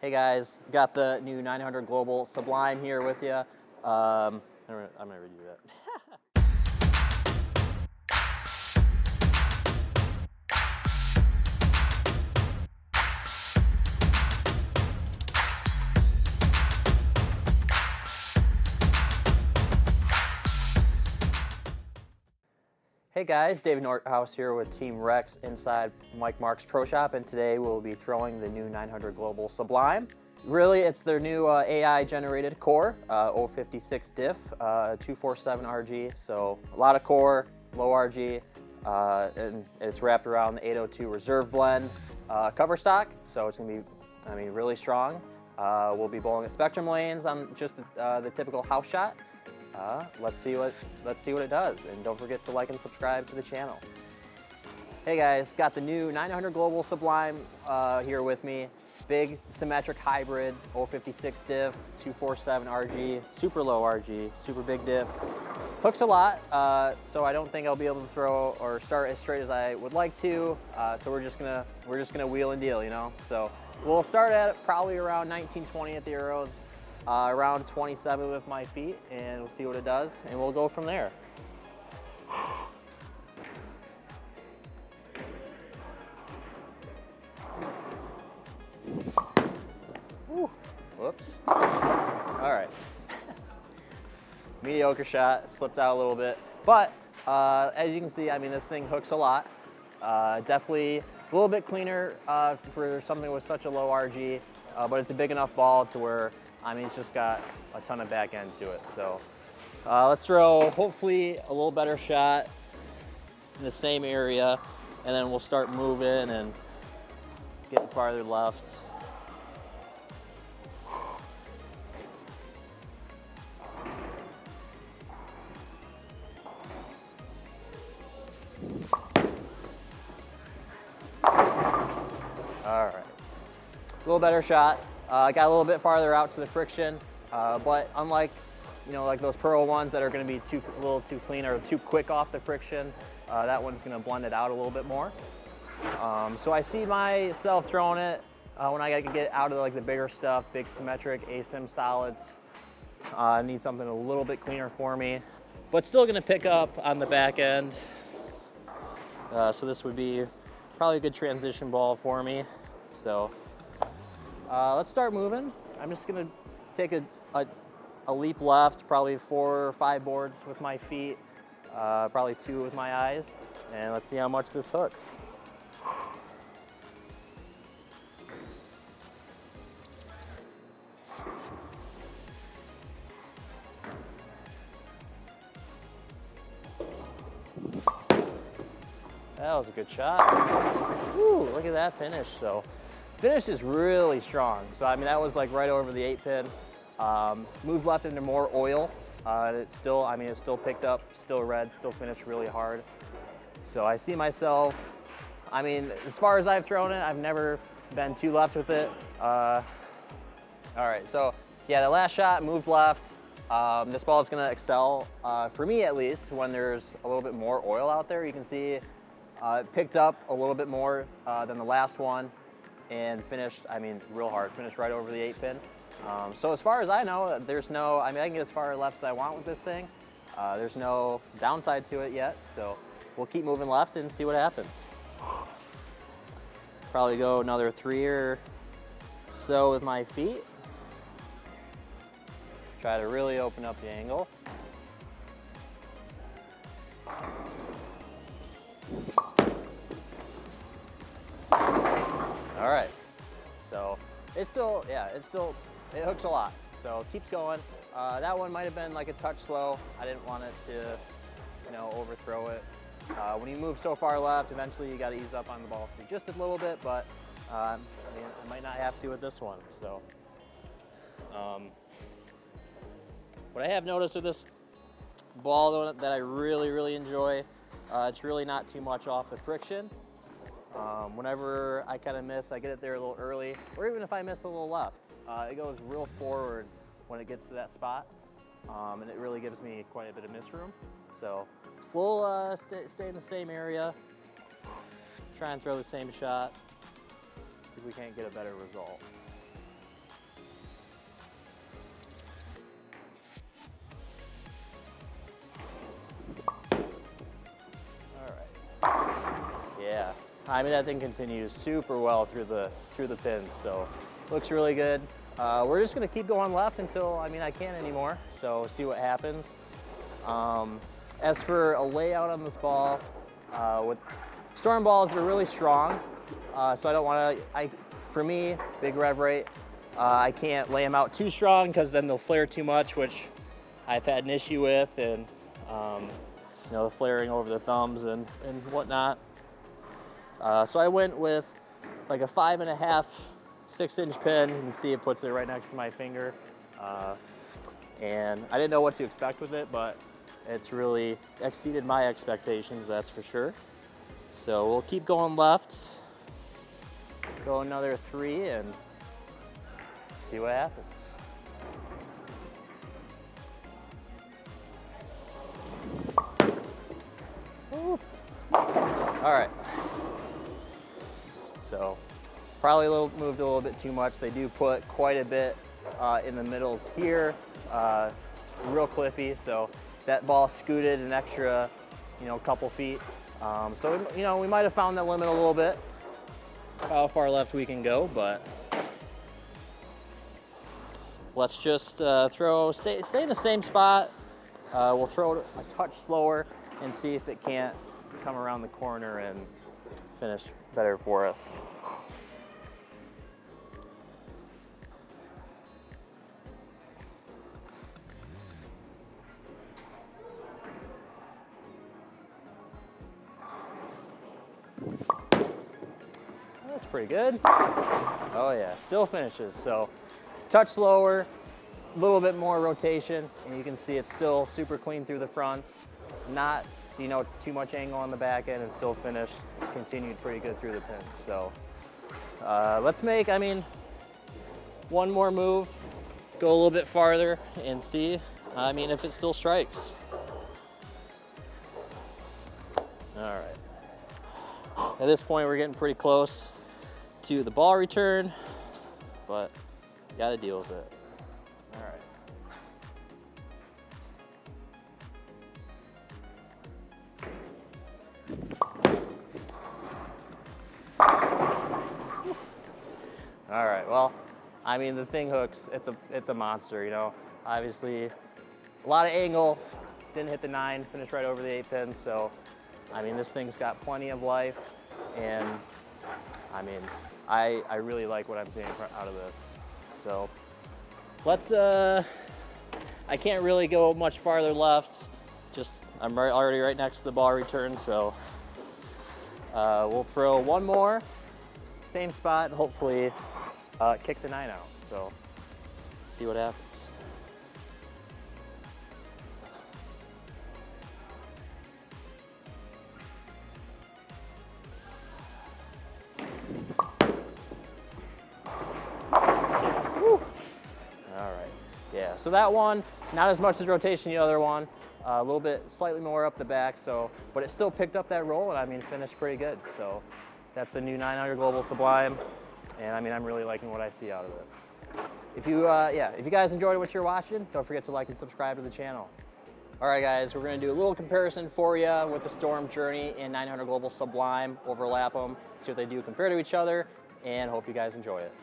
Hey guys, got the new 900 Global Sublime here with you. I'm gonna redo that. Hey guys, David Northouse here with Team Rex inside Mike Mark's Pro Shop, and today we'll be throwing the new 900 Global Sublime. Really, it's their new AI generated core, 056 diff, 247 RG, so a lot of core, low RG, and it's wrapped around the 802 reserve blend cover stock, so it's gonna be, really strong. We'll be bowling at spectrum lanes on just the typical house shot. Let's see what it does, and don't forget to like and subscribe to the channel. Hey guys, got the new 900 Global Sublime here with me. Big symmetric hybrid, 056 diff, 247 RG, super low RG, super big diff. Hooks a lot, so I don't think I'll be able to throw or start as straight as I would like to. So we're just gonna wheel and deal, you know. So we'll start at probably around 19-20 at the arrows. Around 27 with my feet, and we'll see what it does, and we'll go from there. Woo. Whoops. All right. Mediocre shot, slipped out a little bit, but as you can see, this thing hooks a lot. Definitely a little bit cleaner for something with such a low RG, but it's a big enough ball to where it's just got a ton of back end to it. So let's throw hopefully a little better shot in the same area, and then we'll start moving and getting farther left. All right, a little better shot. Got a little bit farther out to the friction, but unlike, like those Pearl ones that are going to be a little too clean or too quick off the friction, that one's going to blend it out a little bit more. So I see myself throwing it when I get out of the bigger stuff, big symmetric ASIM solids. I need something a little bit cleaner for me, but still going to pick up on the back end. So this would be probably a good transition ball for me. So let's start moving. I'm just gonna take a leap left, probably 4 or 5 boards with my feet, probably 2 with my eyes, and let's see how much this hooks. That was a good shot. Woo, look at that finish. So finish is really strong. So that was right over the 8-pin. Moved left into more oil. It's still, it's still picked up, still red, still finished really hard. So I see myself, as far as I've thrown it, I've never been too left with it. All right, so yeah, the last shot moved left. This ball is gonna excel, for me at least, when there's a little bit more oil out there. You can see it picked up a little bit more than the last one, and finished, real hard. Finished right over the 8-pin. So as far as I know, there's no, I can get as far left as I want with this thing. There's no downside to it yet, so we'll keep moving left and see what happens. Probably go another 3 or so with my feet. Try to really open up the angle. All right, so it hooks a lot, so it keeps going. That one might have been a touch slow. I didn't want it to, overthrow it. When you move so far left, eventually you got to ease up on the ball just a little bit, but I might not have to with this one. So what I have noticed with this ball though, that I really enjoy, it's really not too much off the friction. Whenever I kind of miss, I get it there a little early, or even if I miss a little left, it goes real forward when it gets to that spot, and it really gives me quite a bit of miss room. So we'll stay in the same area, try and throw the same shot, see if we can't get a better result. I mean, that thing continues super well through the pins, so looks really good. We're just gonna keep going left until, I mean, I can't anymore, so see what happens. As for a layout on this ball, with storm balls, they're really strong, so I don't wanna, for me, big rev rate, I can't lay them out too strong because then they'll flare too much, which I've had an issue with, and you know, the flaring over the thumbs and whatnot. So I went with like a 5.5, 6-inch pin. You can see it puts it right next to my finger. And I didn't know what to expect with it, but it's really exceeded my expectations, that's for sure. So we'll keep going left, go another 3 and see what happens. Woo. All right. So probably moved a little bit too much. They do put quite a bit in the middles here, real cliffy. So that ball scooted an extra, you know, couple feet. So you know, we might have found that limit a little bit, how far left we can go, but let's just stay in the same spot. We'll throw it a touch slower and see if it can't come around the corner and finish better for us. That's pretty good. Oh yeah, still finishes. So touch slower, a little bit more rotation, and you can see it's still super clean through the fronts. Not, you know, too much angle on the back end, and still finished, continued pretty good through the pins. So let's make, I mean, one more move, go a little bit farther and see, I mean, if it still strikes. All right. At this point, we're getting pretty close to the ball return, but gotta deal with it. All right. All right, well, I mean, the thing hooks, it's a monster, you know. Obviously, a lot of angle, didn't hit the 9, finished right over the 8 pins, so, I mean, this thing's got plenty of life, and, I mean, I really like what I'm seeing out of this. So, let's, I can't really go much farther left, just, I'm already right next to the ball return, so, we'll throw one more, same spot, and hopefully kick the 9 out. So, see what happens. Woo. All right, yeah, so that one, not as much as rotation the other one, a little bit, slightly more up the back, so, but it still picked up that roll, and I mean, finished pretty good. So that's the new 900 Global Sublime, and I mean, I'm really liking what I see out of it. If you guys enjoyed what you're watching, don't forget to like and subscribe to the channel. All right, guys, we're gonna do a little comparison for you with the Storm Journey and 900 Global Sublime, overlap them, see what they do compared to each other, and hope you guys enjoy it.